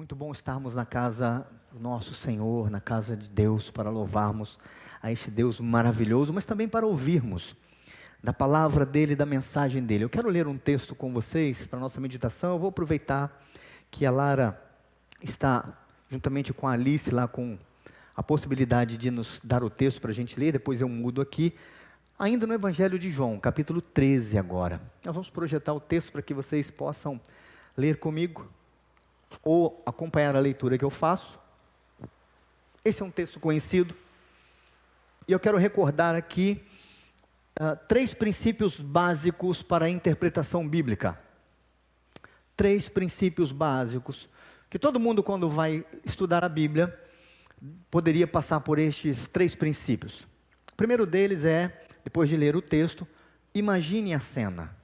Muito bom estarmos na casa do nosso Senhor, na casa de Deus, para louvarmos a este Deus maravilhoso, mas também para ouvirmos da palavra dEle, da mensagem dEle. Eu quero ler um texto com vocês para a nossa meditação. Eu vou aproveitar que a Lara está juntamente com a Alice lá com a possibilidade de nos dar o texto para a gente ler, depois eu mudo aqui. Ainda no Evangelho de João, capítulo 13 agora. Nós vamos projetar o texto para que vocês possam ler comigo ou acompanhar a leitura que eu faço. Esse é um texto conhecido e eu quero recordar aqui 3 princípios básicos para a interpretação bíblica. 3 princípios básicos que todo mundo, quando vai estudar a Bíblia, poderia passar por estes 3 princípios. O primeiro deles é, depois de ler o texto, imagine a cena.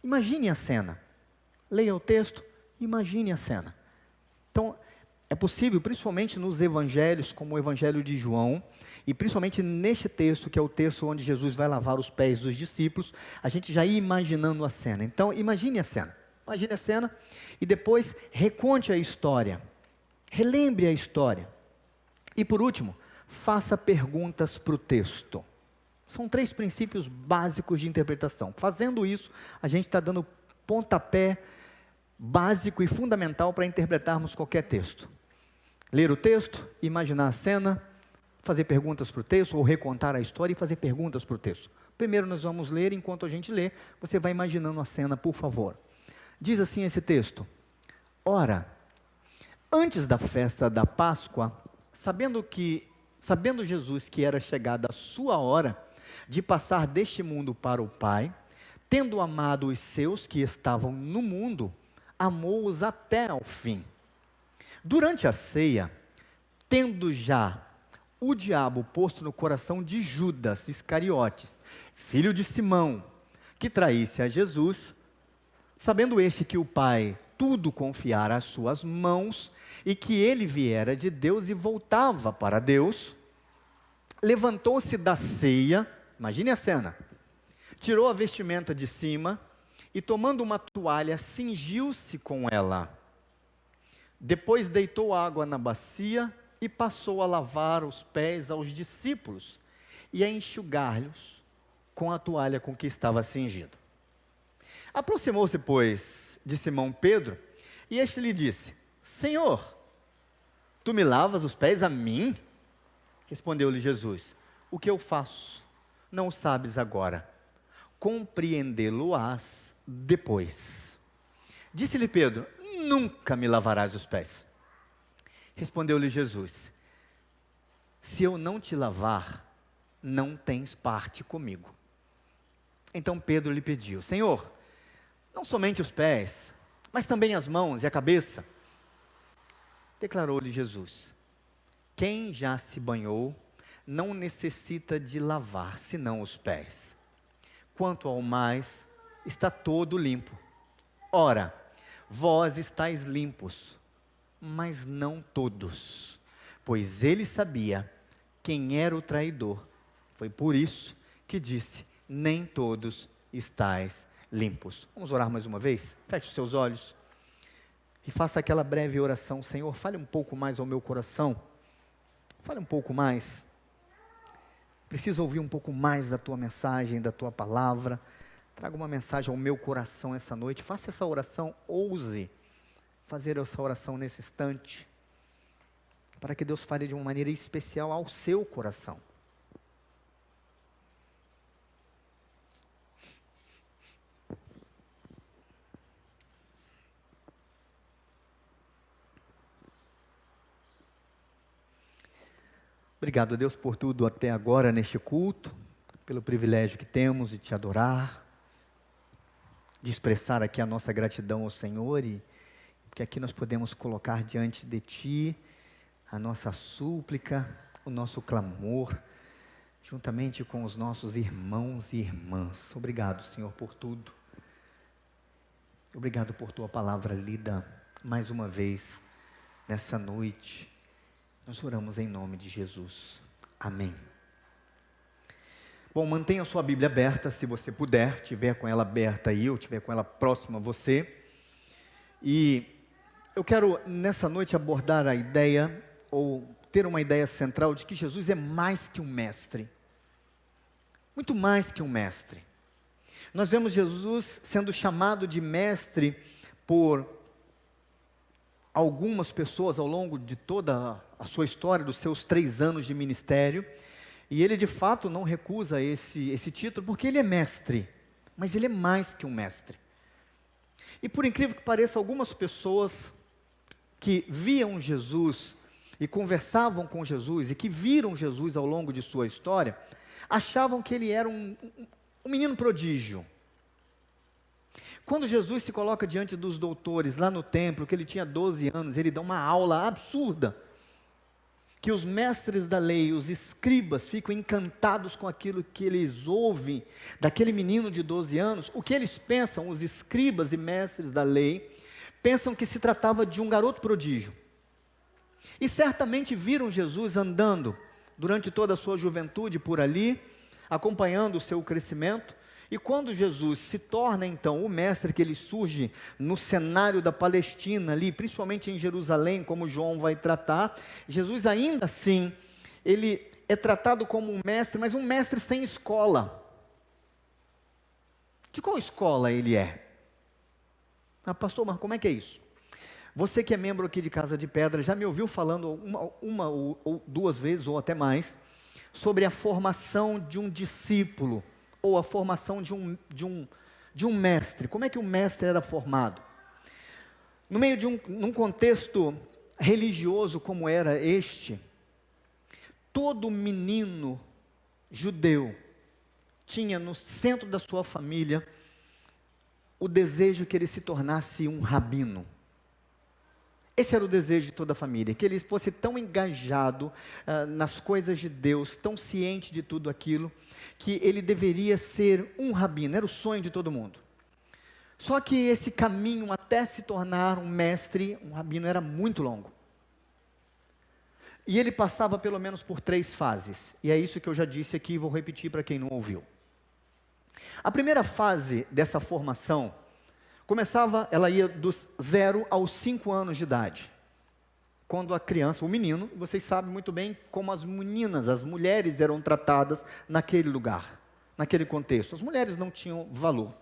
Imagine a cena. Leia o texto, imagine a cena. Então, é possível, principalmente nos evangelhos, como o Evangelho de João, e principalmente neste texto, que é o texto onde Jesus vai lavar os pés dos discípulos, a gente já ia imaginando a cena. Então, imagine a cena. Imagine a cena e depois reconte a história. Relembre a história. E por último, faça perguntas para o texto. São 3 princípios básicos de interpretação. Fazendo isso, a gente está dando pontapé básico e fundamental para interpretarmos qualquer texto. Ler o texto, imaginar a cena, fazer perguntas para o texto, ou recontar a história e fazer perguntas para o texto. Primeiro nós vamos ler, enquanto a gente lê, você vai imaginando a cena, por favor. Diz assim esse texto: Ora, antes da festa da Páscoa, sabendo Jesus que era chegada a sua hora de passar deste mundo para o Pai, tendo amado os seus que estavam no mundo, amou-os até ao fim. Durante a ceia, tendo já o diabo posto no coração de Judas Iscariotes, filho de Simão, que traísse a Jesus, sabendo este que o Pai tudo confiara às suas mãos, e que ele viera de Deus e voltava para Deus, levantou-se da ceia, imagine a cena, tirou a vestimenta de cima, e tomando uma toalha, cingiu-se com ela. Depois deitou água na bacia e passou a lavar os pés aos discípulos e a enxugar-lhes com a toalha com que estava cingido. Aproximou-se, pois, de Simão Pedro, e este lhe disse: Senhor, tu me lavas os pés a mim? Respondeu-lhe Jesus: O que eu faço, não o sabes agora, compreendê-lo-ás depois. Disse-lhe Pedro: Nunca me lavarás os pés. Respondeu-lhe Jesus: Se eu não te lavar, não tens parte comigo. Então Pedro lhe pediu: Senhor, não somente os pés, mas também as mãos e a cabeça. Declarou-lhe Jesus: Quem já se banhou não necessita de lavar senão os pés. Quanto ao mais, está todo limpo. Ora, vós estáis limpos, mas não todos. Pois ele sabia quem era o traidor. Foi por isso que disse: nem todos estáis limpos. Vamos orar mais uma vez? Feche os seus olhos e faça aquela breve oração. Senhor, fale um pouco mais ao meu coração. Fale um pouco mais. Preciso ouvir um pouco mais da tua mensagem, da tua palavra. Traga uma mensagem ao meu coração essa noite. Faça essa oração, ouse fazer essa oração nesse instante, para que Deus fale de uma maneira especial ao seu coração. Obrigado, Deus, por tudo até agora neste culto, pelo privilégio que temos de te adorar, de expressar aqui a nossa gratidão ao Senhor, e porque aqui nós podemos colocar diante de Ti a nossa súplica, o nosso clamor, juntamente com os nossos irmãos e irmãs. Obrigado, Senhor, por tudo. Obrigado por Tua palavra lida mais uma vez nessa noite. Nós oramos em nome de Jesus. Amém. Bom, mantenha a sua Bíblia aberta, se você puder, tiver com ela aberta aí, ou tiver com ela próxima a você. E Eu quero nessa noite abordar a ideia, ou ter uma ideia central de que Jesus é mais que um mestre. Muito mais que um mestre. Nós vemos Jesus sendo chamado de mestre por algumas pessoas ao longo de toda a sua história, dos seus 3 anos de ministério, e ele de fato não recusa esse título, porque ele é mestre, mas ele é mais que um mestre. E por incrível que pareça, algumas pessoas que viam Jesus e conversavam com Jesus, e que viram Jesus ao longo de sua história, achavam que ele era um menino prodígio. Quando Jesus se coloca diante dos doutores lá no templo, que ele tinha 12 anos, ele dá uma aula absurda, que os mestres da lei, os escribas, ficam encantados com aquilo que eles ouvem daquele menino de 12 anos. O que eles pensam, os escribas e mestres da lei, pensam que se tratava de um garoto prodígio. E certamente viram Jesus andando durante toda a sua juventude por ali, acompanhando o seu crescimento. E quando Jesus se torna então o mestre, que ele surge no cenário da Palestina ali, principalmente em Jerusalém, como João vai tratar, Jesus ainda assim, ele é tratado como um mestre, mas um mestre sem escola. De qual escola ele é? Ah, pastor, mas como é que é isso? Você que é membro aqui de Casa de Pedra, já me ouviu falando uma ou 2 vezes, ou até mais, sobre a formação de um discípulo, ou a formação de um mestre. Como é que o mestre era formado? No meio de num contexto religioso como era este, todo menino judeu tinha no centro da sua família o desejo que ele se tornasse um rabino. Esse era o desejo de toda a família, que ele fosse tão engajado nas coisas de Deus, tão ciente de tudo aquilo, que ele deveria ser um rabino, era o sonho de todo mundo. Só que esse caminho até se tornar um mestre, um rabino, era muito longo. E ele passava pelo menos por 3 fases, e é isso que eu já disse aqui e vou repetir para quem não ouviu. A primeira fase dessa formação começava, ela ia dos 0 aos 5 anos de idade. Quando a criança, o menino, vocês sabem muito bem como as meninas, as mulheres eram tratadas naquele lugar, naquele contexto. As mulheres não tinham valor.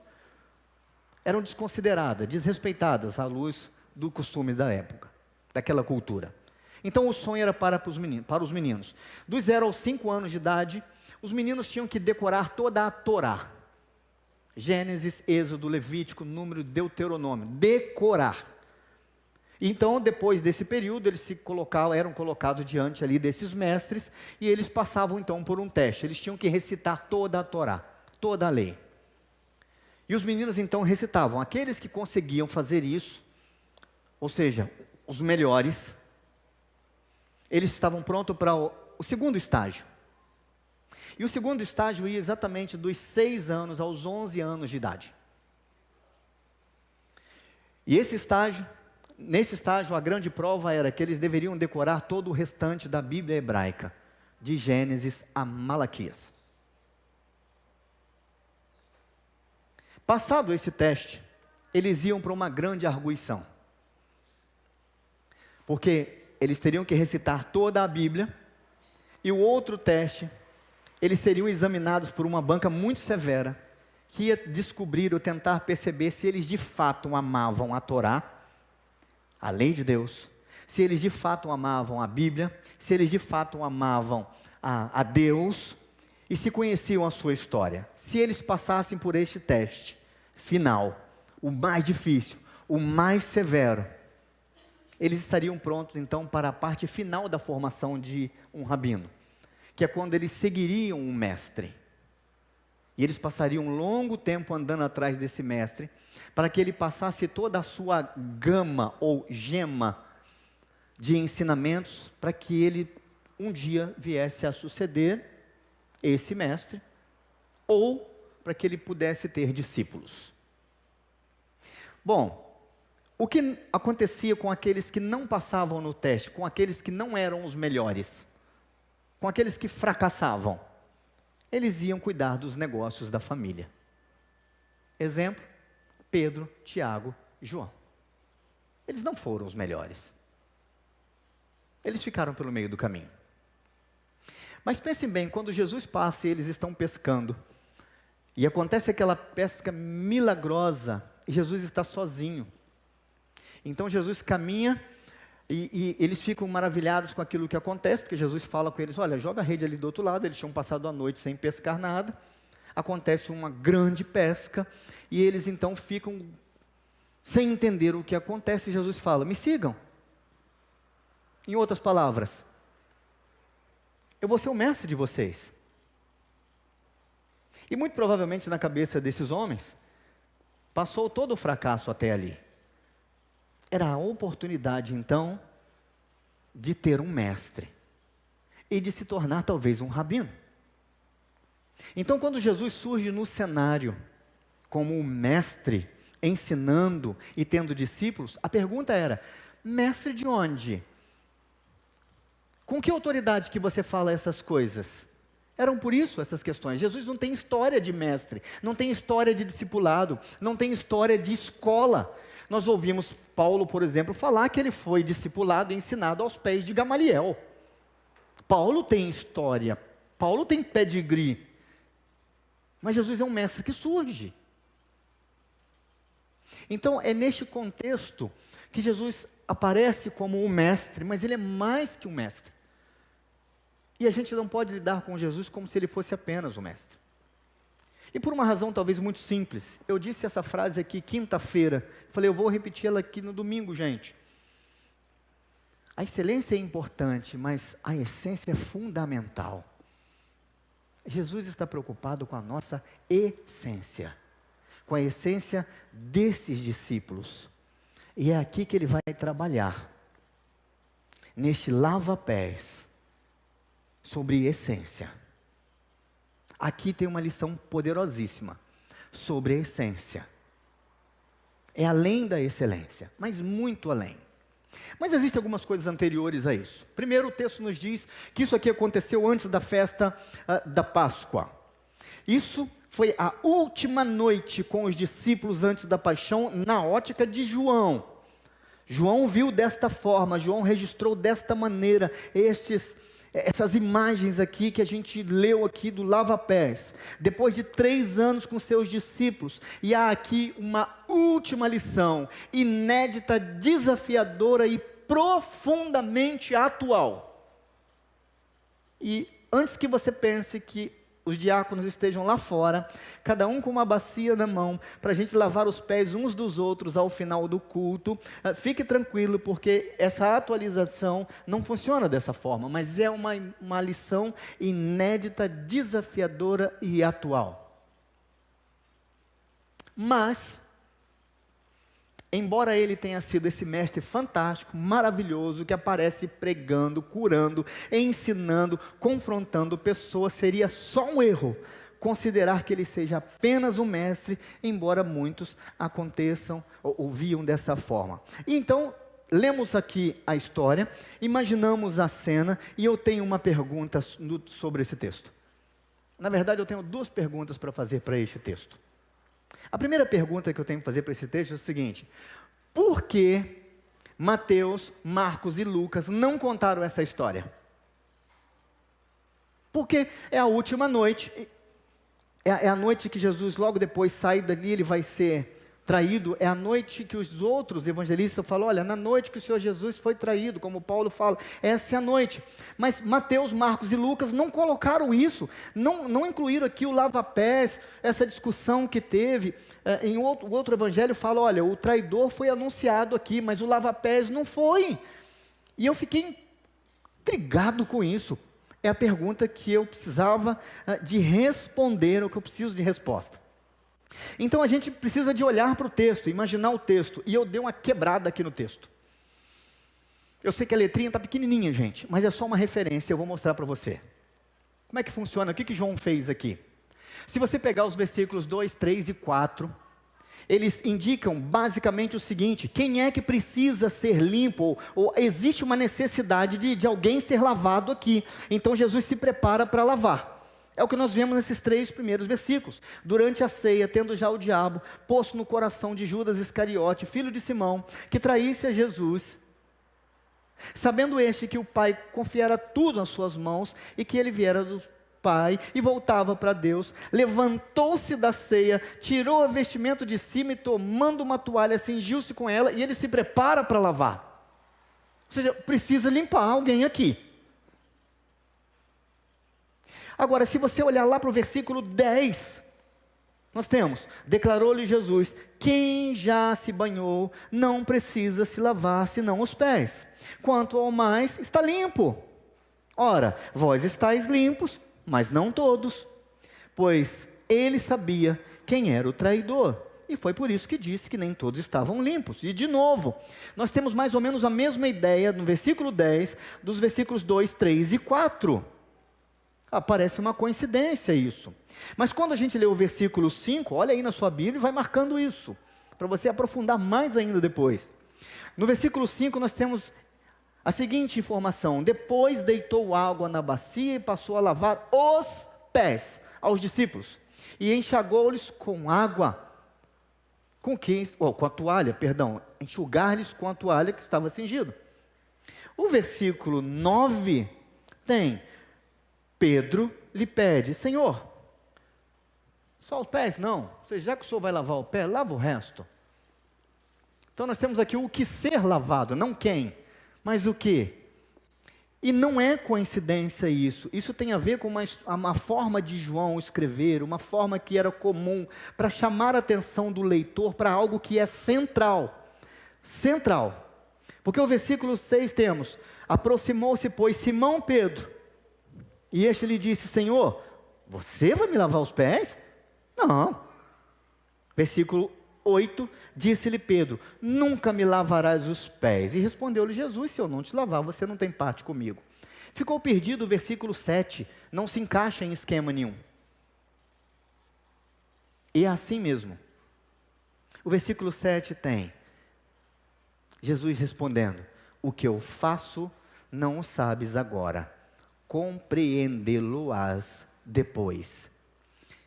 Eram desconsideradas, desrespeitadas à luz do costume da época, daquela cultura. Então o sonho era para os meninos. Dos 0 aos 5 anos de idade, os meninos tinham que decorar toda a Torá. Gênesis, Êxodo, Levítico, Número, Deuteronômio. Decorar. Então, depois desse período, eles eram colocados diante ali desses mestres, e eles passavam então por um teste. Eles tinham que recitar toda a Torá, toda a lei. E os meninos então recitavam. Aqueles que conseguiam fazer isso, ou seja, os melhores, eles estavam prontos para o segundo estágio. E o segundo estágio ia exatamente dos 6 anos aos 11 anos de idade. E nesse estágio, a grande prova era que eles deveriam decorar todo o restante da Bíblia hebraica, de Gênesis a Malaquias. Passado esse teste, eles iam para uma grande arguição. Porque eles teriam que recitar toda a Bíblia, e o outro teste, eles seriam examinados por uma banca muito severa, que ia descobrir ou tentar perceber se eles de fato amavam a Torá, a lei de Deus, se eles de fato amavam a Bíblia, se eles de fato amavam a Deus, e se conheciam a sua história. Se eles passassem por este teste final, o mais difícil, o mais severo, eles estariam prontos então para a parte final da formação de um rabino, que é quando eles seguiriam um mestre. E eles passariam um longo tempo andando atrás desse mestre, para que ele passasse toda a sua gama ou gema de ensinamentos, para que ele um dia viesse a suceder esse mestre, ou para que ele pudesse ter discípulos. Bom, o que acontecia com aqueles que não passavam no teste, com aqueles que não eram os melhores, com aqueles que fracassavam? Eles iam cuidar dos negócios da família. Exemplo, Pedro, Tiago e João. eles não foram os melhores. Eles ficaram pelo meio do caminho. Mas pensem bem, quando Jesus passa e eles estão pescando, e acontece aquela pesca milagrosa, e Jesus está sozinho. Então Jesus caminha, e eles ficam maravilhados com aquilo que acontece, porque Jesus fala com eles, olha, joga a rede ali do outro lado. Eles tinham passado a noite sem pescar nada, acontece uma grande pesca, e eles então ficam sem entender o que acontece, e Jesus fala, me sigam. Em outras palavras, eu vou ser o mestre de vocês. E muito provavelmente na cabeça desses homens, passou todo o fracasso até ali. Era a oportunidade então, de ter um mestre, e de se tornar talvez um rabino. Então quando Jesus surge no cenário, como um mestre, ensinando e tendo discípulos, a pergunta era, mestre de onde? Com que autoridade que você fala essas coisas? Eram por isso essas questões. Jesus não tem história de mestre, não tem história de discipulado, não tem história de escola. Nós ouvimos Paulo, por exemplo, falar que ele foi discipulado e ensinado aos pés de Gamaliel. Paulo tem história, Paulo tem pedigree. Mas Jesus é um mestre que surge. Então é neste contexto que Jesus aparece como um mestre, mas ele é mais que um mestre. E a gente não pode lidar com Jesus como se ele fosse apenas o mestre. E por uma razão talvez muito simples. Eu disse essa frase aqui quinta-feira. Falei, eu vou repeti-la aqui no domingo, gente. A excelência é importante, mas a essência é fundamental. Jesus está preocupado com a nossa essência. Com a essência desses discípulos. E é aqui que ele vai trabalhar. Neste lava-pés. Sobre essência. Aqui tem uma lição poderosíssima sobre a essência. É além da excelência, mas muito além. Mas existem algumas coisas anteriores a isso. Primeiro, o texto nos diz que isso aqui aconteceu antes da festa da Páscoa. Isso foi a última noite com os discípulos antes da paixão, na ótica de João. João viu desta forma, João registrou desta maneira essas imagens aqui que a gente leu aqui do lava-pés, depois de 3 anos com seus discípulos, e há aqui uma última lição, inédita, desafiadora e profundamente atual. E antes que você pense que os diáconos estejam lá fora, cada um com uma bacia na mão, para a gente lavar os pés uns dos outros ao final do culto, fique tranquilo, porque essa atualização não funciona dessa forma, mas é uma lição inédita, desafiadora e atual. Mas, embora ele tenha sido esse mestre fantástico, maravilhoso, que aparece pregando, curando, ensinando, confrontando pessoas, seria só um erro considerar que ele seja apenas um mestre, embora muitos aconteçam ou viam dessa forma. E então, lemos aqui a história, imaginamos a cena, e eu tenho uma pergunta sobre esse texto. Na verdade, eu tenho 2 perguntas para fazer para este texto. A primeira pergunta que eu tenho que fazer para esse texto é o seguinte: por que Mateus, Marcos e Lucas não contaram essa história? Porque é a última noite, é a noite que Jesus logo depois sai dali, ele vai ser traído, é a noite que os outros evangelistas falam, olha, na noite que o Senhor Jesus foi traído, como Paulo fala, essa é a noite. Mas Mateus, Marcos e Lucas não colocaram isso, não incluíram aqui o lava-pés, essa discussão que teve. Em outro evangelho fala, olha, o traidor foi anunciado aqui, mas o lava-pés não foi. E eu fiquei intrigado com isso. É a pergunta que eu precisava de responder, ou que eu preciso de resposta. Então a gente precisa de olhar para o texto, imaginar o texto, e eu dei uma quebrada aqui no texto. Eu sei que a letrinha está pequenininha, gente, mas é só uma referência, eu vou mostrar para você. Como é que funciona? O que João fez aqui? Se você pegar os versículos 2, 3 e 4, eles indicam basicamente o seguinte: quem é que precisa ser limpo, ou existe uma necessidade de alguém ser lavado aqui. Então Jesus se prepara para lavar. É o que nós vemos nesses 3 primeiros versículos. Durante a ceia, tendo já o diabo posto no coração de Judas Iscariote, filho de Simão, que traísse a Jesus, sabendo este que o Pai confiara tudo nas suas mãos e que ele viera do Pai e voltava para Deus, levantou-se da ceia, tirou o vestimento de cima e tomando uma toalha, cingiu-se com ela e ele se prepara para lavar. Ou seja, precisa limpar alguém aqui. Agora, se você olhar lá para o versículo 10, nós temos, declarou-lhe Jesus, quem já se banhou não precisa se lavar senão os pés, quanto ao mais está limpo. Ora, vós estáis limpos, mas não todos, pois ele sabia quem era o traidor, e foi por isso que disse que nem todos estavam limpos. E de novo, nós temos mais ou menos a mesma ideia no versículo 10, dos versículos 2, 3 e 4. Parece uma coincidência isso. Mas quando a gente lê o versículo 5, olha aí na sua Bíblia e vai marcando isso, para você aprofundar mais ainda depois. No versículo 5 nós temos a seguinte informação: depois deitou água na bacia e passou a lavar os pés aos discípulos, e enxagou-lhes com água, com a toalha, enxugar-lhes com a toalha que estava cingido. O versículo 9 tem, Pedro lhe pede, Senhor, só os pés? Não, já que o Senhor vai lavar o pé, lava o resto. Então nós temos aqui o que ser lavado, não quem, mas o que. E não é coincidência isso tem a ver com uma forma de João escrever, uma forma que era comum, para chamar a atenção do leitor para algo que é central, porque o versículo 6 temos, aproximou-se pois Simão Pedro, e este lhe disse, Senhor, você vai me lavar os pés? Não. Versículo 8, disse-lhe Pedro, nunca me lavarás os pés. E respondeu-lhe Jesus, se eu não te lavar, você não tem parte comigo. Ficou perdido o versículo 7, não se encaixa em esquema nenhum. E é assim mesmo. O versículo 7 tem, Jesus respondendo, o que eu faço não o sabes agora, compreendê-lo-ás depois.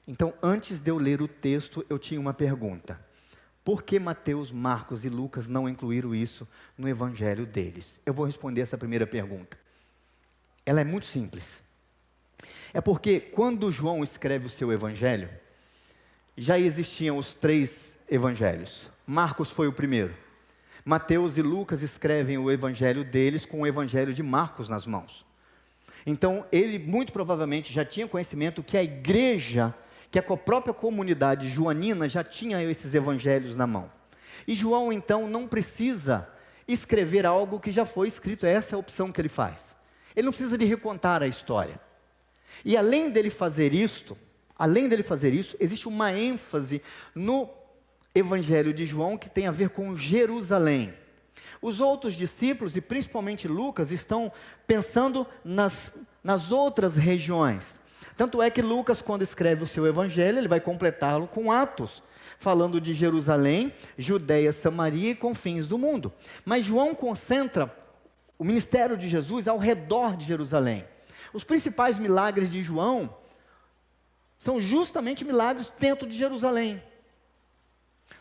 Então, antes de eu ler o texto, eu tinha uma pergunta. Por que Mateus, Marcos e Lucas não incluíram isso no evangelho deles? Eu vou responder essa primeira pergunta. Ela é muito simples. É porque quando João escreve o seu evangelho, já existiam os 3 evangelhos. Marcos foi o primeiro. Mateus e Lucas escrevem o evangelho deles com o evangelho de Marcos nas mãos. Então, ele muito provavelmente já tinha conhecimento que a igreja, que a própria comunidade joanina já tinha esses evangelhos na mão. E João, então, não precisa escrever algo que já foi escrito, essa é a opção que ele faz. Ele não precisa de recontar a história. E além dele fazer isso, existe uma ênfase no evangelho de João que tem a ver com Jerusalém. Os outros discípulos, e principalmente Lucas, estão pensando nas outras regiões. Tanto é que Lucas, quando escreve o seu evangelho, ele vai completá-lo com Atos, falando de Jerusalém, Judeia, Samaria e confins do mundo. Mas João concentra o ministério de Jesus ao redor de Jerusalém. Os principais milagres de João são justamente milagres dentro de Jerusalém.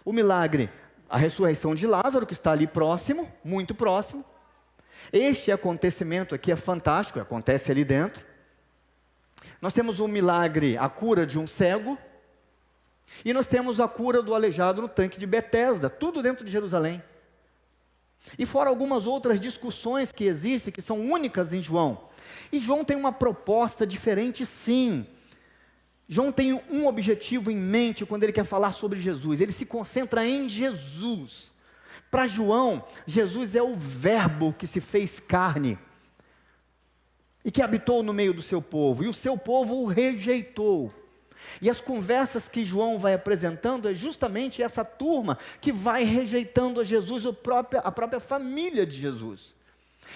O milagre, a ressurreição de Lázaro, que está ali próximo, muito próximo. Este acontecimento aqui é fantástico, acontece ali dentro. Nós temos um milagre, a cura de um cego. E nós temos a cura do aleijado no tanque de Betesda, tudo dentro de Jerusalém. E fora algumas outras discussões que existem, que são únicas em João. E João tem uma proposta diferente, sim. João tem um objetivo em mente quando ele quer falar sobre Jesus. Ele se concentra em Jesus. Para João, Jesus é o verbo que se fez carne e que habitou no meio do seu povo, e o seu povo o rejeitou. E as conversas que João vai apresentando é justamente essa turma que vai rejeitando a Jesus, a própria família de Jesus.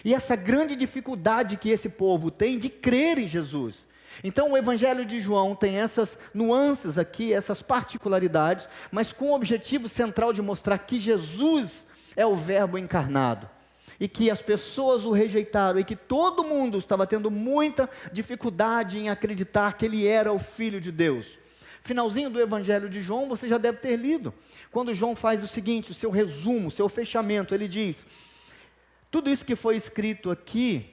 E essa grande dificuldade que esse povo tem de crer em Jesus. Então o evangelho de João tem essas nuances aqui, essas particularidades, mas com o objetivo central de mostrar que Jesus é o verbo encarnado. e que as pessoas o rejeitaram, e que todo mundo estava tendo muita dificuldade em acreditar que ele era o Filho de Deus. Finalzinho do Evangelho de João, você já deve ter lido, quando João faz o seguinte, o seu resumo, o seu fechamento, ele diz: tudo isso que foi escrito aqui,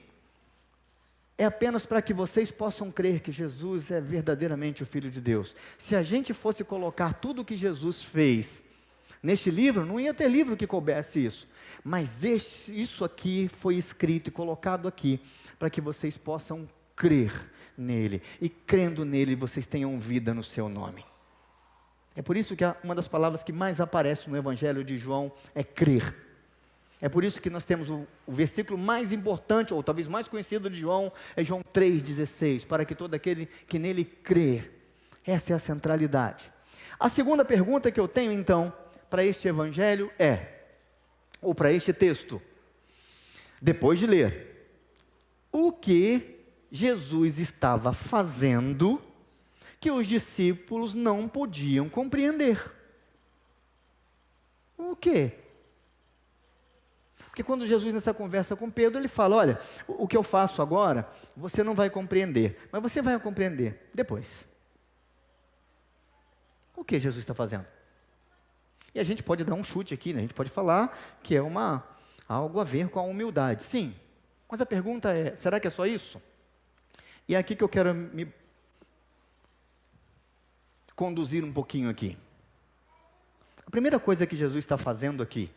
é apenas para que vocês possam crer que Jesus é verdadeiramente o Filho de Deus. Se a gente fosse colocar tudo o que Jesus fez neste livro, não ia ter livro que coubesse isso. Mas isso aqui foi escrito e colocado aqui, para que vocês possam crer nele. E crendo nele, vocês tenham vida no seu nome. É por isso que uma das palavras que mais aparece no Evangelho de João é crer. É por isso que nós temos o versículo mais importante, ou talvez mais conhecido de João, é João 3,16, para que todo aquele que nele crê. Essa é a centralidade. A segunda pergunta que eu tenho então, para este evangelho ou para este texto, depois de ler, o que Jesus estava fazendo que os discípulos não podiam compreender? O quê? Porque quando Jesus, nessa conversa com Pedro, ele fala: olha, o que eu faço agora, você não vai compreender, mas você vai compreender depois. O que Jesus está fazendo? E a gente pode dar um chute aqui, né? A gente pode falar que é algo a ver com a humildade. Sim, mas a pergunta é, será que é só isso? E é aqui que eu quero me conduzir um pouquinho aqui. A primeira coisa que Jesus está fazendo aqui,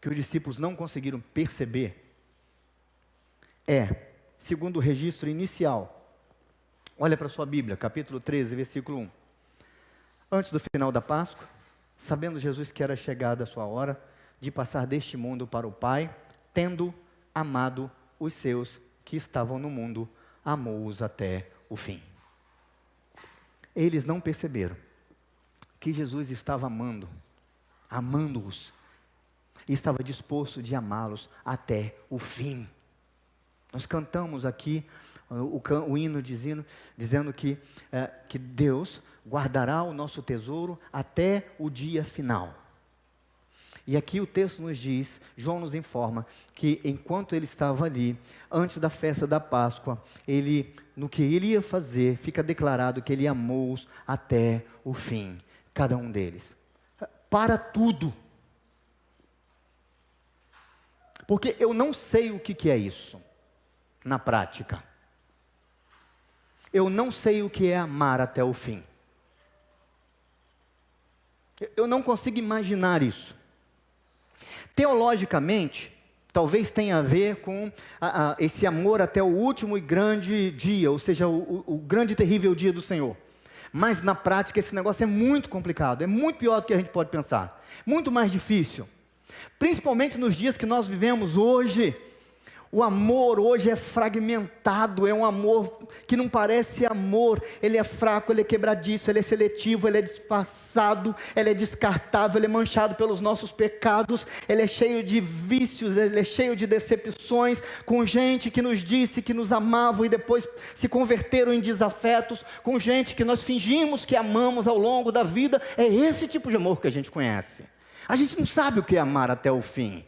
que os discípulos não conseguiram perceber, segundo o registro inicial, olha para a sua Bíblia, capítulo 13, versículo 1. Antes do final da Páscoa, sabendo Jesus que era chegada a sua hora de passar deste mundo para o Pai, tendo amado os seus que estavam no mundo, amou-os até o fim. Eles não perceberam que Jesus estava amando-os, e estava disposto de amá-los até o fim. Nós cantamos aqui o hino dizendo que Deus guardará o nosso tesouro até o dia final. E aqui o texto nos diz, João nos informa, que enquanto ele estava ali, antes da festa da Páscoa, no que ele ia fazer, fica declarado que ele amou-os até o fim, cada um deles. Para tudo. Porque eu não sei o que é isso, na prática. Eu não sei o que é amar até o fim. Eu não consigo imaginar isso. Teologicamente, talvez tenha a ver com esse amor até o último e grande dia, ou seja, o grande e terrível dia do Senhor. Mas na prática esse negócio é muito complicado, é muito pior do que a gente pode pensar, muito mais difícil. Principalmente nos dias que nós vivemos hoje, o amor hoje é fragmentado, é um amor que não parece amor, ele é fraco, ele é quebradiço, ele é seletivo, ele é disfarçado, ele é descartável, ele é manchado pelos nossos pecados, ele é cheio de vícios, ele é cheio de decepções, com gente que nos disse que nos amavam e depois se converteram em desafetos, com gente que nós fingimos que amamos ao longo da vida. É esse tipo de amor que a gente conhece. A gente não sabe o que é amar até o fim.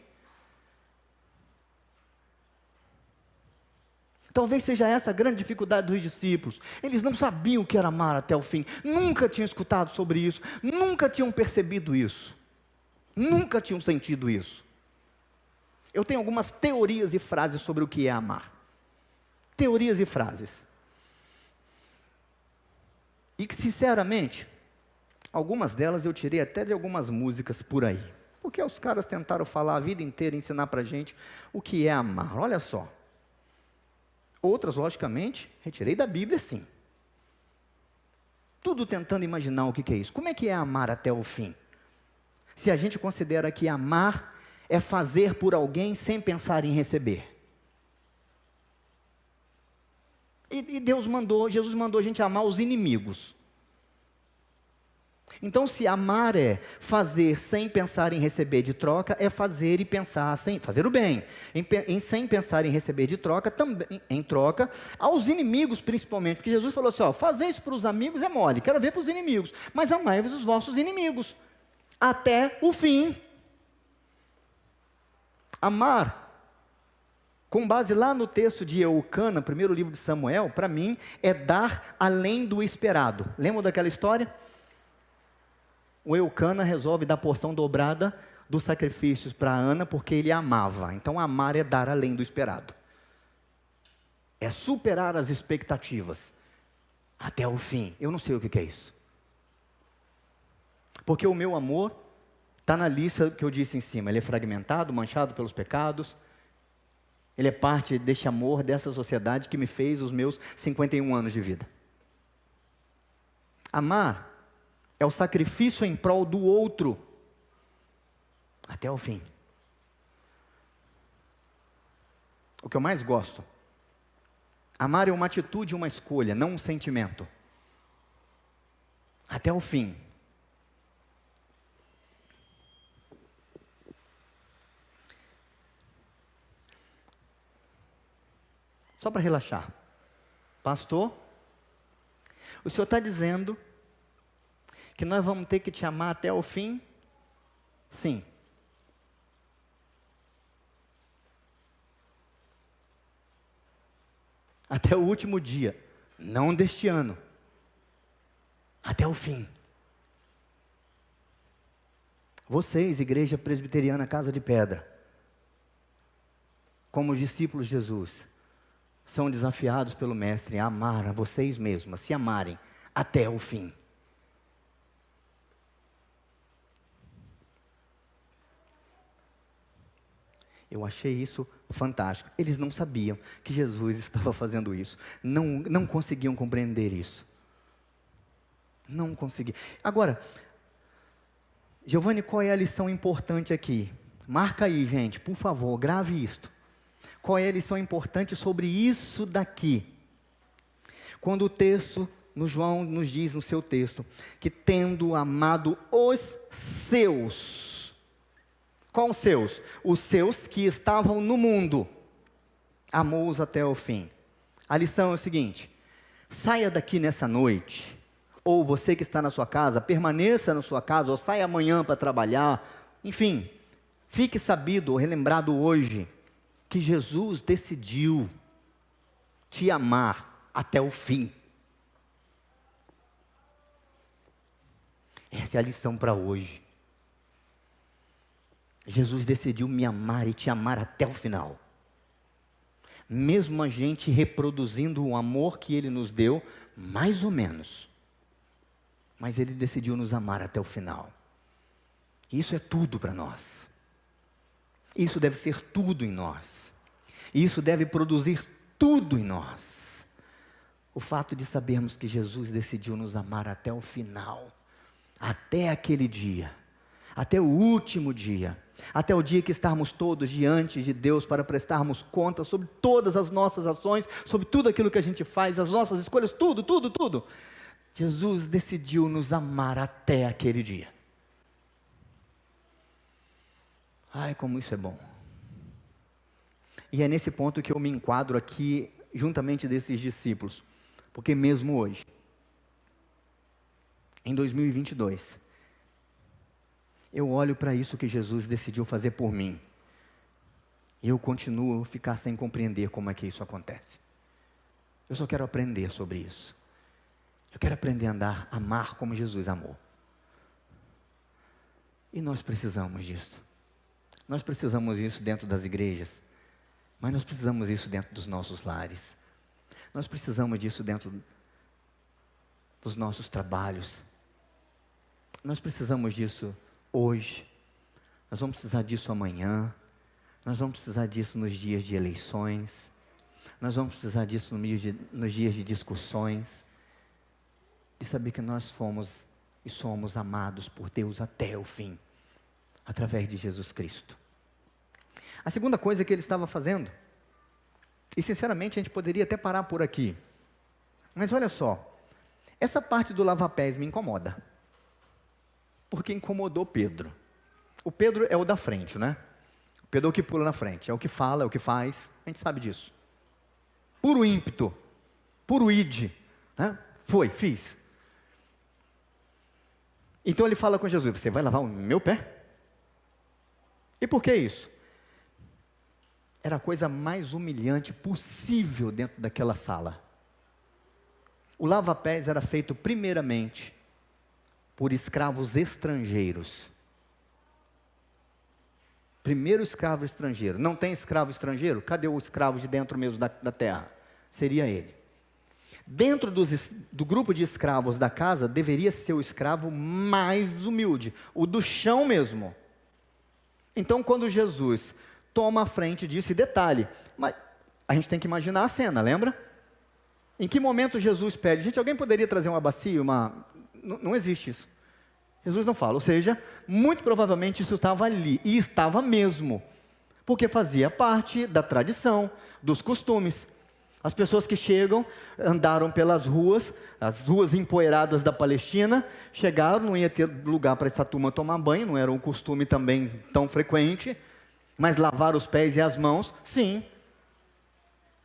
Talvez seja essa a grande dificuldade dos discípulos. Eles não sabiam o que era amar até o fim. Nunca tinham escutado sobre isso. Nunca tinham percebido isso. Nunca tinham sentido isso. Eu tenho algumas teorias e frases sobre o que é amar. Teorias e frases. E que, sinceramente, algumas delas eu tirei até de algumas músicas por aí. Porque os caras tentaram falar a vida inteira, ensinar pra gente o que é amar. Olha só. Outras, logicamente, retirei da Bíblia, sim. Tudo tentando imaginar o que é isso. Como é que é amar até o fim? Se a gente considera que amar é fazer por alguém sem pensar em receber. E Jesus mandou a gente amar os inimigos. Então, se amar é fazer sem pensar em receber de troca, é fazer e pensar sem fazer o bem, sem pensar em receber de troca, também em troca aos inimigos principalmente, porque Jesus falou assim: fazer isso para os amigos é mole, quero ver para os inimigos, mas amai-vos os vossos inimigos até o fim. Amar Com base lá no texto de Eucana, primeiro livro de Samuel, para mim, é dar além do esperado. Lembra daquela história? O Eucana resolve dar porção dobrada dos sacrifícios para Ana, porque ele a amava. Então, amar é dar além do esperado. É superar as expectativas até o fim. Eu não sei o que é isso. Porque o meu amor está na lista que eu disse em cima. Ele é fragmentado, manchado pelos pecados. Ele é parte deste amor, dessa sociedade que me fez os meus 51 anos de vida. Amar é o sacrifício em prol do outro, até o fim. O que eu mais gosto, amar é uma atitude, uma escolha, não um sentimento. Até o fim. Só para relaxar. Pastor, o senhor está dizendo que nós vamos ter que te amar até o fim? Sim. Até o último dia. Não deste ano. Até o fim. Vocês, Igreja Presbiteriana Casa de Pedra, como os discípulos de Jesus, são desafiados pelo Mestre a amar a vocês mesmos, a se amarem até o fim. Eu achei isso fantástico. Eles não sabiam que Jesus estava fazendo isso. Não conseguiam compreender isso. Não conseguiam. Agora, Giovanni, qual é a lição importante aqui? Marca aí, gente, por favor, grave isto. Qual é a lição importante sobre isso daqui? Quando o texto, no João nos diz no seu texto, que tendo amado os seus. Qual os seus? Os seus que estavam no mundo. Amou-os até o fim. A lição é o seguinte: saia daqui nessa noite, ou você que está na sua casa, permaneça na sua casa, ou saia amanhã para trabalhar, enfim, fique sabido ou relembrado hoje, que Jesus decidiu te amar até o fim. Essa é a lição para hoje. Jesus decidiu me amar e te amar até o final. Mesmo a gente reproduzindo o amor que Ele nos deu, mais ou menos. Mas Ele decidiu nos amar até o final. Isso é tudo para nós. Isso deve ser tudo em nós. Isso deve produzir tudo em nós. O fato de sabermos que Jesus decidiu nos amar até o final. Até aquele dia. Até o último dia. Até o dia que estarmos todos diante de Deus para prestarmos conta sobre todas as nossas ações, sobre tudo aquilo que a gente faz, as nossas escolhas, tudo, tudo, tudo. Jesus decidiu nos amar até aquele dia. Ai, como isso é bom. E é nesse ponto que eu me enquadro aqui, juntamente desses discípulos. Porque mesmo hoje, em 2022, eu olho para isso que Jesus decidiu fazer por mim. E eu continuo a ficar sem compreender como é que isso acontece. Eu só quero aprender sobre isso. Eu quero aprender a amar como Jesus amou. E nós precisamos disso. Nós precisamos disso dentro das igrejas. Mas nós precisamos disso dentro dos nossos lares. Nós precisamos disso dentro dos nossos trabalhos. Nós precisamos disso hoje. Nós vamos precisar disso amanhã. Nós vamos precisar disso nos dias de eleições. Nós vamos precisar disso nos dias de discussões. De saber que nós fomos e somos amados por Deus até o fim. Através de Jesus Cristo. A segunda coisa que ele estava fazendo, e sinceramente a gente poderia até parar por aqui, mas olha só, essa parte do lava-pés me incomoda, porque incomodou Pedro. O Pedro é o da frente, né? O Pedro é o que pula na frente, é o que fala, é o que faz, a gente sabe disso. Puro ímpeto, puro id, né? Fiz. Então ele fala com Jesus: você vai lavar o meu pé? E por que isso? era a coisa mais humilhante possível dentro daquela sala. O lava-pés era feito primeiramente por escravos estrangeiros. Primeiro escravo estrangeiro. Não tem escravo estrangeiro? Cadê o escravo de dentro mesmo da terra? Seria ele. Dentro do grupo de escravos da casa, deveria ser o escravo mais humilde, o do chão mesmo. Então, quando Jesus toma a frente disso, e detalhe, mas a gente tem que imaginar a cena, lembra? Em que momento Jesus pede, gente, alguém poderia trazer uma bacia, não existe isso. Jesus não fala, ou seja, muito provavelmente isso estava ali, e estava mesmo, porque fazia parte da tradição, dos costumes. As pessoas que chegam, andaram pelas ruas, as ruas empoeiradas da Palestina, chegaram, não ia ter lugar para essa turma tomar banho, não era um costume também tão frequente, mas lavar os pés e as mãos, sim.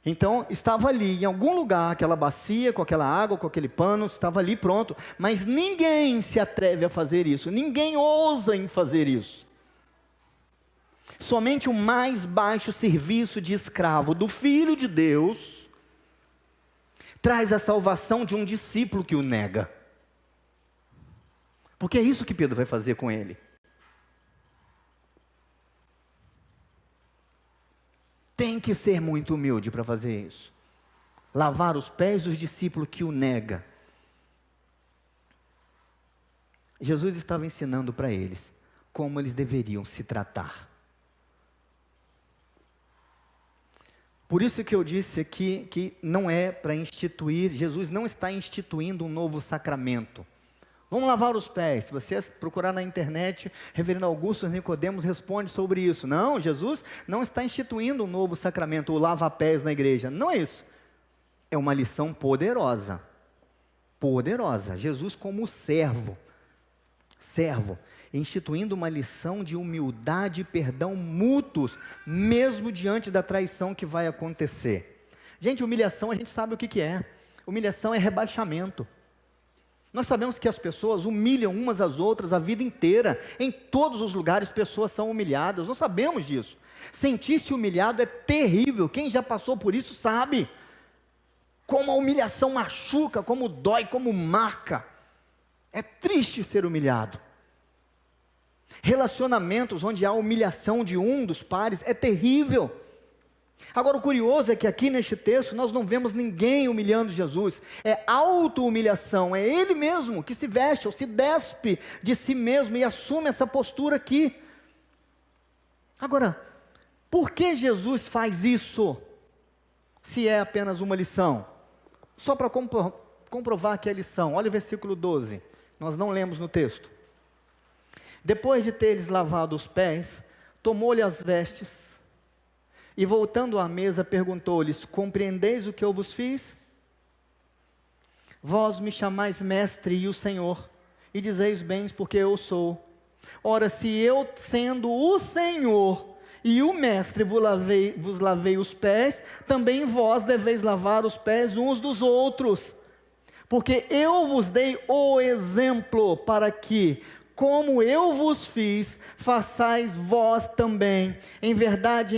Então, estava ali, em algum lugar, aquela bacia, com aquela água, com aquele pano, estava ali pronto, mas ninguém se atreve a fazer isso, ninguém ousa em fazer isso. Somente o mais baixo serviço de escravo do Filho de Deus traz a salvação de um discípulo que o nega. Porque é isso que Pedro vai fazer com ele. Tem que ser muito humilde para fazer isso. Lavar os pés dos discípulos que o nega. Jesus estava ensinando para eles como eles deveriam se tratar. Por isso que eu disse aqui que não é para instituir, Jesus não está instituindo um novo sacramento. Vamos lavar os pés. Se você procurar na internet, Reverendo Augusto Nicodemos responde sobre isso. Não, Jesus não está instituindo um novo sacramento, o lava-pés na igreja. Não é isso. É uma lição poderosa. Poderosa. Jesus como servo, instituindo uma lição de humildade e perdão mútuos, mesmo diante da traição que vai acontecer. Gente, humilhação a gente sabe o que é. Humilhação é rebaixamento. Nós sabemos que as pessoas humilham umas às outras a vida inteira. Em todos os lugares pessoas são humilhadas. Nós sabemos disso. Sentir-se humilhado é terrível. Quem já passou por isso sabe. Como a humilhação machuca, como dói, como marca. É triste ser humilhado. Relacionamentos onde há humilhação de um dos pares é terrível. Agora o curioso é que aqui neste texto nós não vemos ninguém humilhando Jesus, é auto-humilhação, é Ele mesmo que se veste ou se despe de si mesmo e assume essa postura aqui. Agora, por que Jesus faz isso, se é apenas uma lição? Só para comprovar que é lição, olha o versículo 12, nós não lemos no texto. Depois de ter-lhes lavado os pés, tomou-lhe as vestes, e voltando à mesa, perguntou-lhes: compreendeis o que eu vos fiz? Vós me chamais mestre e o Senhor, e dizeis bem, porque eu sou. Ora, se eu, sendo o Senhor e o mestre, vos lavei os pés, também vós deveis lavar os pés uns dos outros. Porque eu vos dei o exemplo para que, como eu vos fiz, façais vós também. Em verdade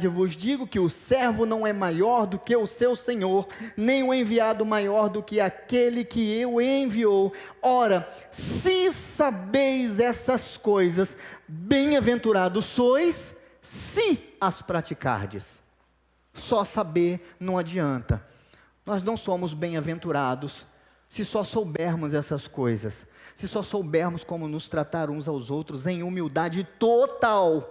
eu vos digo que o servo não é maior do que o seu senhor, nem o enviado maior do que aquele que o enviou. Ora, se sabeis essas coisas, bem-aventurados sois, se as praticardes. Só saber não adianta. Nós não somos bem-aventurados se só soubermos essas coisas. Se só soubermos como nos tratar uns aos outros em humildade total,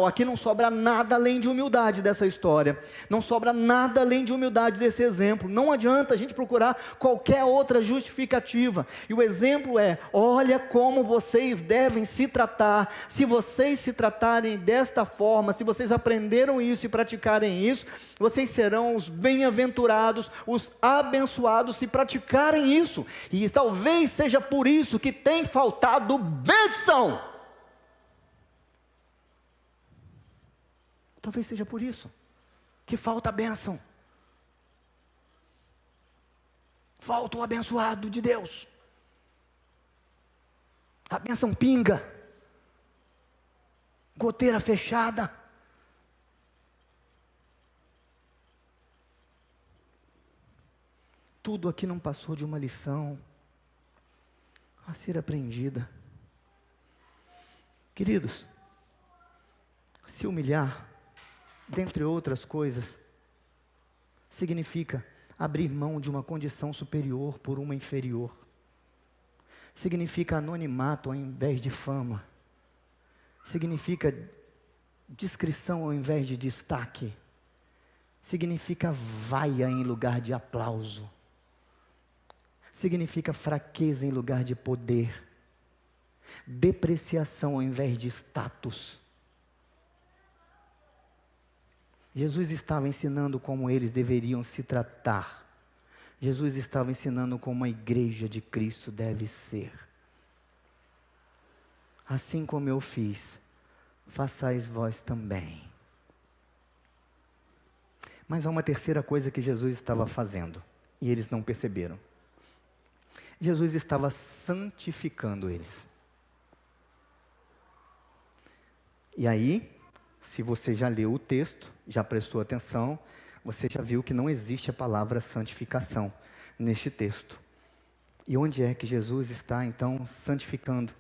aqui não sobra nada além de humildade dessa história, não sobra nada além de humildade desse exemplo, não adianta a gente procurar qualquer outra justificativa, e o exemplo é, olha como vocês devem se tratar, se vocês se tratarem desta forma, se vocês aprenderam isso e praticarem isso, vocês serão os bem-aventurados, os abençoados se praticarem isso, e talvez seja por isso que tem faltado bênção. Talvez seja por isso que falta a bênção. Falta o abençoado de Deus. A bênção pinga. Goteira fechada. Tudo aqui não passou de uma lição a ser aprendida. Queridos, se humilhar, dentre outras coisas, significa abrir mão de uma condição superior por uma inferior. Significa anonimato ao invés de fama. Significa discrição ao invés de destaque. Significa vaia em lugar de aplauso. Significa fraqueza em lugar de poder. Depreciação ao invés de status. Jesus estava ensinando como eles deveriam se tratar. Jesus estava ensinando como a igreja de Cristo deve ser. Assim como eu fiz, façais vós também. Mas há uma terceira coisa que Jesus estava fazendo, e eles não perceberam. Jesus estava santificando eles. E aí, se você já leu o texto, já prestou atenção, você já viu que não existe a palavra santificação neste texto. E onde é que Jesus está, então, santificando?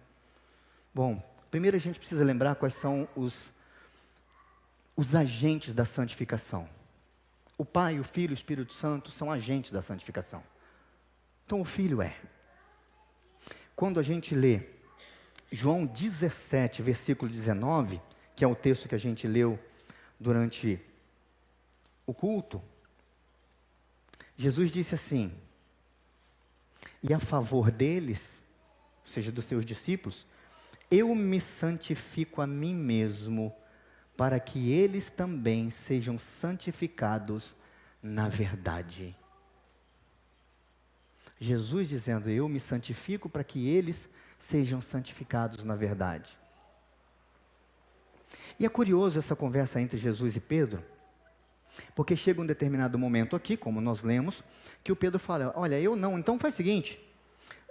Bom, primeiro a gente precisa lembrar quais são os agentes da santificação. O Pai, o Filho e o Espírito Santo são agentes da santificação. Então o Filho é. Quando a gente lê João 17, versículo 19, que é o texto que a gente leu durante o culto, Jesus disse assim: e a favor deles, ou seja, dos seus discípulos, eu me santifico a mim mesmo, para que eles também sejam santificados na verdade. Jesus dizendo: eu me santifico para que eles sejam santificados na verdade. E é curioso essa conversa entre Jesus e Pedro, porque chega um determinado momento aqui, como nós lemos, que o Pedro fala: olha, eu não, então faz o seguinte,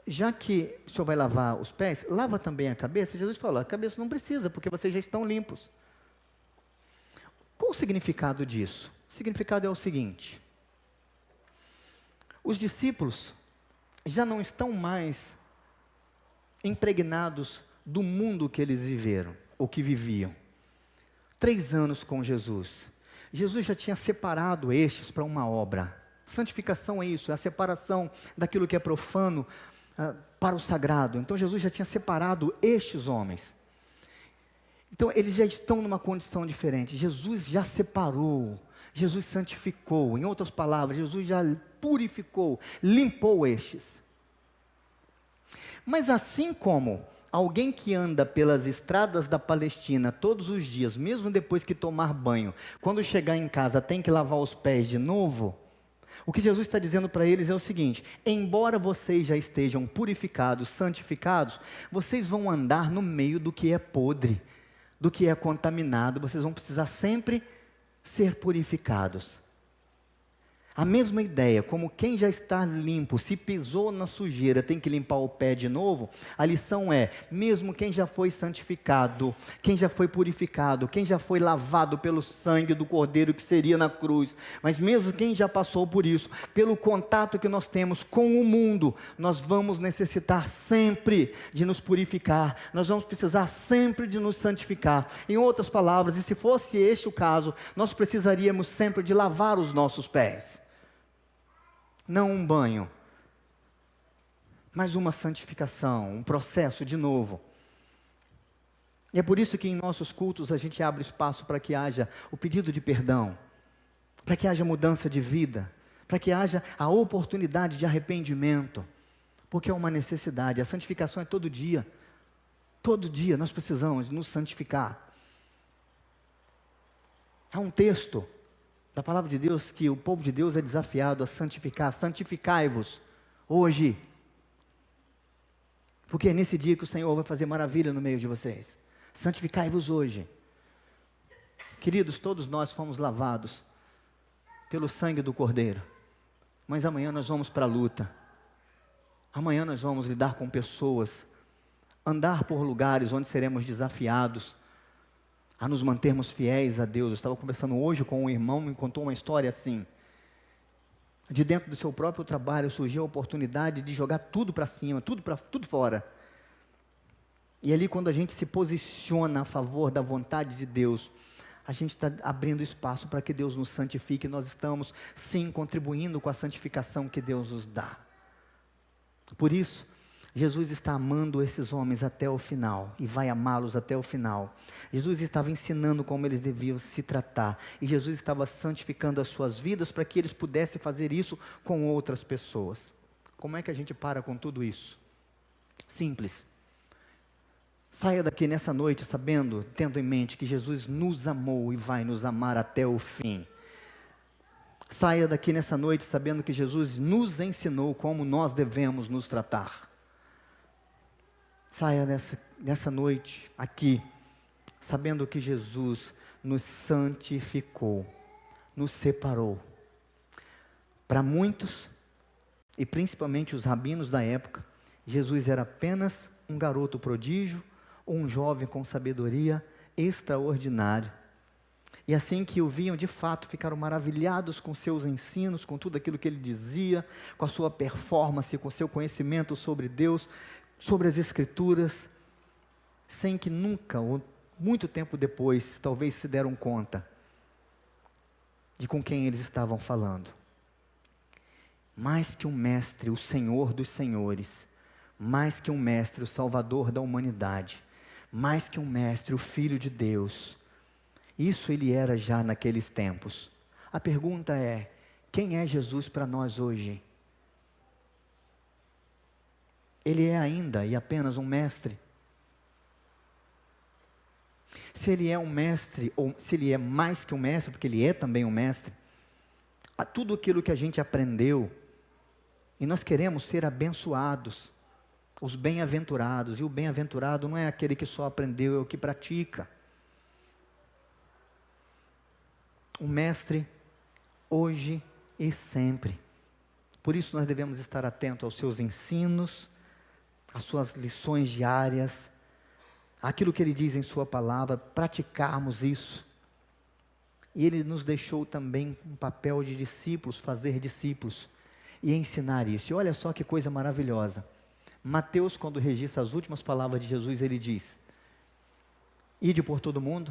já que o senhor vai lavar os pés, lava também a cabeça. Jesus falou: a cabeça não precisa, porque vocês já estão limpos. Qual o significado disso? O significado é o seguinte: os discípulos já não estão mais impregnados do mundo que eles viveram, ou que viviam. 3 anos com Jesus. Jesus já tinha separado estes para uma obra. Santificação é isso, é a separação daquilo que é profano para o sagrado. Então Jesus já tinha separado estes homens. Então eles já estão numa condição diferente. Jesus já separou, Jesus santificou. Em outras palavras, Jesus já purificou, limpou estes. Mas assim como alguém que anda pelas estradas da Palestina todos os dias, mesmo depois que tomar banho, quando chegar em casa tem que lavar os pés de novo, o que Jesus está dizendo para eles é o seguinte: embora vocês já estejam purificados, santificados, vocês vão andar no meio do que é podre, do que é contaminado, vocês vão precisar sempre ser purificados. A mesma ideia, como quem já está limpo, se pisou na sujeira, tem que limpar o pé de novo, a lição é, mesmo quem já foi santificado, quem já foi purificado, quem já foi lavado pelo sangue do Cordeiro que seria na cruz, mas mesmo quem já passou por isso, pelo contato que nós temos com o mundo, nós vamos necessitar sempre de nos purificar, nós vamos precisar sempre de nos santificar. Em outras palavras, e se fosse este o caso, nós precisaríamos sempre de lavar os nossos pés. Não um banho, mas uma santificação, um processo de novo. E é por isso que em nossos cultos a gente abre espaço para que haja o pedido de perdão, para que haja mudança de vida, para que haja a oportunidade de arrependimento, porque é uma necessidade. A santificação é todo dia nós precisamos nos santificar. Há um texto da palavra de Deus, que o povo de Deus é desafiado a santificar. Santificai-vos hoje, porque é nesse dia que o Senhor vai fazer maravilha no meio de vocês. Santificai-vos hoje. Queridos, todos nós fomos lavados pelo sangue do Cordeiro, mas amanhã nós vamos para a luta. Amanhã nós vamos lidar com pessoas, andar por lugares onde seremos desafiados a nos mantermos fiéis a Deus. Eu estava conversando hoje com um irmão, me contou uma história assim. de dentro do seu próprio trabalho surgiu a oportunidade de jogar tudo para cima, tudo fora. E ali, quando a gente se posiciona a favor da vontade de Deus, a gente está abrindo espaço para que Deus nos santifique. Nós estamos, sim, contribuindo com a santificação que Deus nos dá. Por isso, Jesus está amando esses homens até o final, e vai amá-los até o final. Jesus estava ensinando como eles deviam se tratar, e Jesus estava santificando as suas vidas para que eles pudessem fazer isso com outras pessoas. Como é que a gente para com tudo isso? Simples. Saia daqui nessa noite sabendo, tendo em mente que Jesus nos amou e vai nos amar até o fim. Saia daqui nessa noite sabendo que Jesus nos ensinou como nós devemos nos tratar. Saia nessa noite aqui, sabendo que Jesus nos santificou, nos separou. Para muitos, e principalmente os rabinos da época, Jesus era apenas um garoto prodígio, ou um jovem com sabedoria extraordinária. E assim que o viam, de fato, ficaram maravilhados com seus ensinos, com tudo aquilo que ele dizia, com a sua performance, com o seu conhecimento sobre Deus, sobre as Escrituras, sem que nunca, ou muito tempo depois, talvez se deram conta de com quem eles estavam falando. Mais que um mestre, o Senhor dos Senhores, mais que um mestre, o Salvador da humanidade, mais que um mestre, o Filho de Deus. Isso ele era já naqueles tempos. A pergunta é: quem é Jesus para nós hoje? Ele é ainda e apenas um mestre? Se ele é um mestre, ou se ele é mais que um mestre, porque ele é também um mestre, a tudo aquilo que a gente aprendeu, e nós queremos ser abençoados, os bem-aventurados, e o bem-aventurado não é aquele que só aprendeu, é o que pratica. O mestre, hoje e sempre. Por isso nós devemos estar atentos aos seus ensinos, às suas lições diárias, àquilo que ele diz em sua palavra, praticarmos isso. E ele nos deixou também um papel de discípulos, fazer discípulos, e ensinar isso. E olha só que coisa maravilhosa. Mateus, quando registra as últimas palavras de Jesus, ele diz: ide por todo mundo,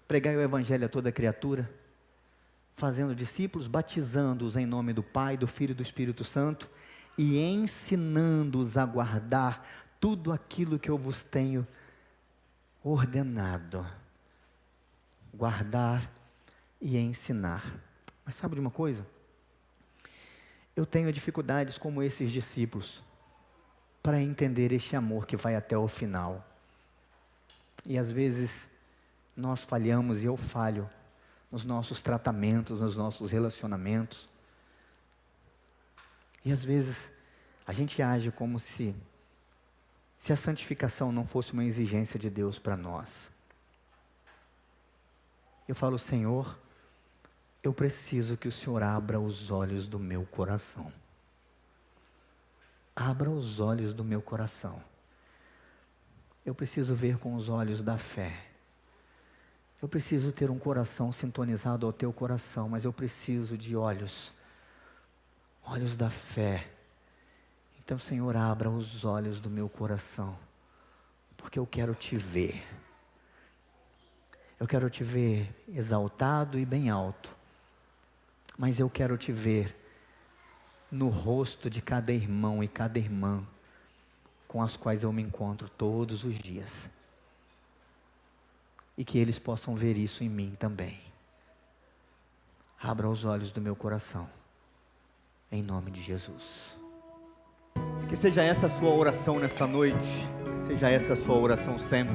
pregai o evangelho a toda criatura, fazendo discípulos, batizando-os em nome do Pai, do Filho e do Espírito Santo, e ensinando-os a guardar tudo aquilo que eu vos tenho ordenado. Guardar e ensinar. Mas sabe de uma coisa? Eu tenho dificuldades como esses discípulos para entender este amor que vai até o final. E às vezes nós falhamos, e eu falho, nos nossos tratamentos, nos nossos relacionamentos. E às vezes a gente age como se a santificação não fosse uma exigência de Deus para nós. Eu falo: Senhor, eu preciso que o Senhor abra os olhos do meu coração. Abra os olhos do meu coração. Eu preciso ver com os olhos da fé. Eu preciso ter um coração sintonizado ao teu coração, mas eu preciso de olhos da fé. Então, Senhor, abra os olhos do meu coração, porque eu quero te ver. Eu quero te ver exaltado e bem alto, mas eu quero te ver no rosto de cada irmão e cada irmã com as quais eu me encontro todos os dias. E que eles possam ver isso em mim também. Abra os olhos do meu coração, em nome de Jesus. Que seja essa a sua oração nesta noite, que seja essa a sua oração sempre.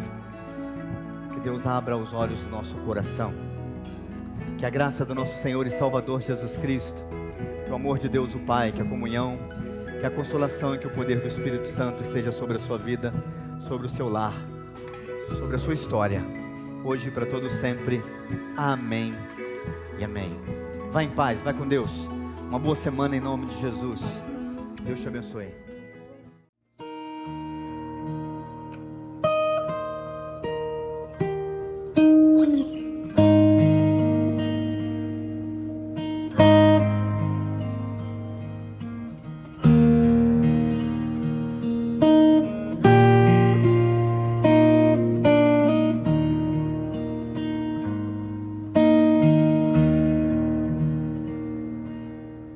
Que Deus abra os olhos do nosso coração. Que a graça do nosso Senhor e Salvador Jesus Cristo, que o amor de Deus o Pai, que a comunhão, que a consolação e que o poder do Espírito Santo esteja sobre a sua vida, sobre o seu lar, sobre a sua história, hoje e para todos sempre. Amém e amém. Vá em paz, vai com Deus. Uma boa semana em nome de Jesus. Deus te abençoe.